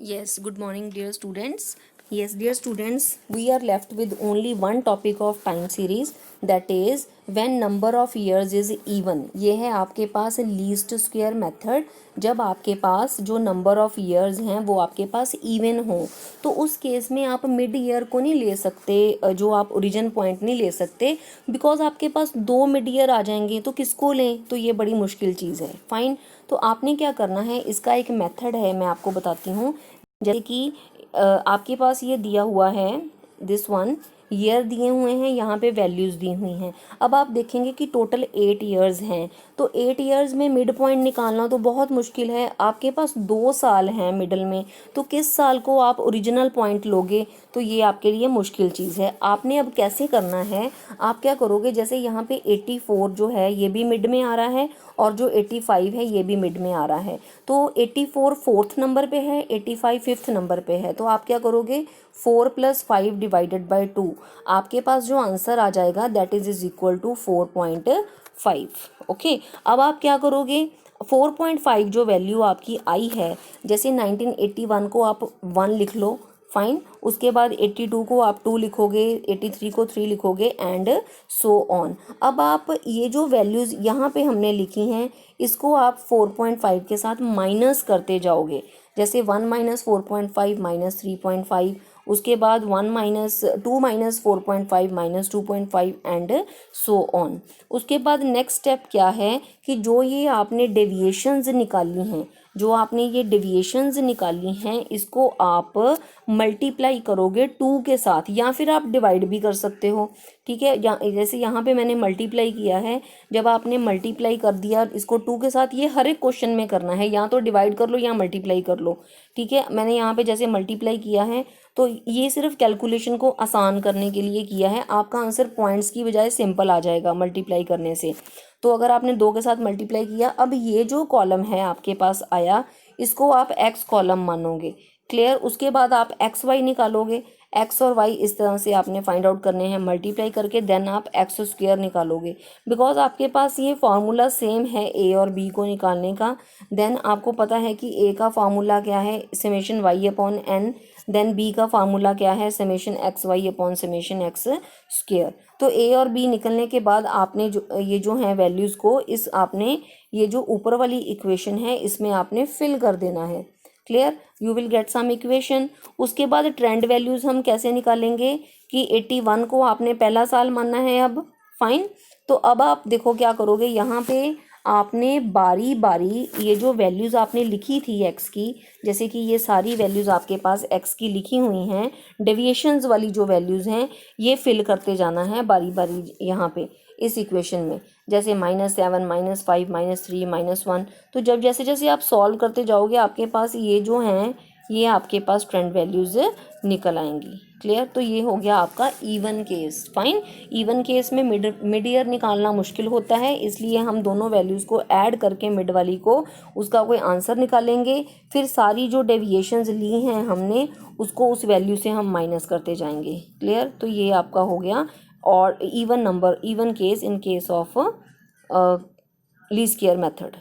Yes, good morning, dear students. Yes, dear students, we are left with only one topic of time series, that is when number of years is even. ये है आपके पास least square method. जब आपके पास जो number of years हैं वो आपके पास even हो, तो उस केस में आप मिड ईयर को नहीं ले सकते, जो आप ओरिजिन पॉइंट नहीं ले सकते, बिकॉज आपके पास दो मिड ईयर आ जाएंगे तो किसको लें, तो ये बड़ी मुश्किल चीज़ है. फाइन. तो आपने क्या करना है, इसका एक मेथड है, मैं आपको बताती हूँ. जैसे कि आपके पास ये दिया हुआ है, दिस वन ईयर दिए हुए हैं, यहाँ पे वैल्यूज़ दी हुई हैं. अब आप देखेंगे कि टोटल 8 ईयर्स हैं, तो 8 ईयर्स में मिड पॉइंट निकालना तो बहुत मुश्किल है. आपके पास 2 साल हैं मिडल में, तो किस साल को आप ओरिजिनल पॉइंट लोगे, तो ये आपके लिए मुश्किल चीज़ है. आपने अब कैसे करना है, आप क्या करोगे, जैसे यहाँ पे 84 जो है ये भी मिड में आ रहा है, और जो 85 है ये भी मिड में आ रहा है. तो 84 फोर्थ नंबर पे है, 85 फिफ्थ नंबर पे है. तो आप क्या करोगे, 4 + 5 डिवाइडेड बाई 2. आपके पास जो आंसर आ जाएगा that is equal to 4.5. Okay. अब आप क्या करोगे, 4.5 जो वैल्यू आपकी आई है, जैसे 1981 को आप 1 लिख लो. फाइन. उसके बाद 82 को आप 2 लिखोगे, 83 को 3 लिखोगे, एंड सो ऑन. अब आप ये जो वैल्यूज़ यहाँ पे हमने लिखी हैं, इसको आप 4.5 के साथ माइनस करते जाओगे. जैसे 1 - 4.5 - 3.5, उसके बाद 1 - 2 - 4.5 - 2.5, एंड सो ऑन. उसके बाद नेक्स्ट स्टेप क्या है कि जो ये आपने डेविएशंस निकाली हैं, जो आपने ये डेविएशंस निकाली हैं, इसको आप मल्टीप्लाई करोगे 2 के साथ, या फिर आप डिवाइड भी कर सकते हो. ठीक है. जैसे यहाँ पे मैंने मल्टीप्लाई किया है, जब आपने मल्टीप्लाई कर दिया इसको 2 के साथ, ये हर एक क्वेश्चन में करना है, या तो डिवाइड कर लो या मल्टीप्लाई कर लो. ठीक है. मैंने यहाँ पे जैसे मल्टीप्लाई किया है, तो ये सिर्फ कैलकुलेशन को आसान करने के लिए किया है. आपका आंसर पॉइंट्स की बजाय सिंपल आ जाएगा मल्टीप्लाई करने से. तो अगर आपने 2 के साथ मल्टीप्लाई किया, अब ये जो कॉलम है आपके पास आया, इसको आप एक्स कॉलम मानोगे. क्लियर. उसके बाद आप एक्स वाई निकालोगे. एक्स और वाई इस तरह से आपने फाइंड आउट करने हैं मल्टीप्लाई करके, देन आप एक्स स्क्वायर निकालोगे. बिकॉज आपके पास ये फार्मूला सेम है ए और बी को निकालने का. देन आपको पता है कि ए का फार्मूला क्या है, summation Y upon N. Then B का फार्मूला क्या है, summation X Y upon summation X square. तो ए और बी निकलने के बाद आपने ये जो है वैल्यूज़ को, इस आपने ये जो ऊपर वाली इक्वेशन है इसमें आपने फिल कर देना है. Clear. You will get some equation. उसके बाद ट्रेंड वैल्यूज़ हम कैसे निकालेंगे कि 81 को आपने पहला साल मानना है अब. फाइन. तो अब आप देखो क्या करोगे, यहाँ पे आपने बारी बारी ये जो वैल्यूज़ आपने लिखी थी एक्स की, जैसे कि ये सारी वैल्यूज़ आपके पास एक्स की लिखी हुई हैं, डेविएशंस वाली जो वैल्यूज़ हैं ये फिल करते जाना है बारी बारी यहाँ पे इस इक्वेशन में. जैसे -7 -5 -3 -1. तो जब जैसे जैसे आप सॉल्व करते जाओगे, आपके पास ये जो हैं ये आपके पास ट्रेंड वैल्यूज़ निकल आएंगी. क्लियर. तो ये हो गया आपका even case. Fine. Even case में मिड ईयर निकालना मुश्किल होता है, इसलिए हम दोनों वैल्यूज़ को ऐड करके मिड वाली को उसका कोई आंसर निकालेंगे. फिर सारी जो डेविएशंस ली हैं हमने, उसको उस वैल्यू से हम माइनस करते जाएंगे. क्लियर. तो ये आपका हो गया और even case in case of least square method.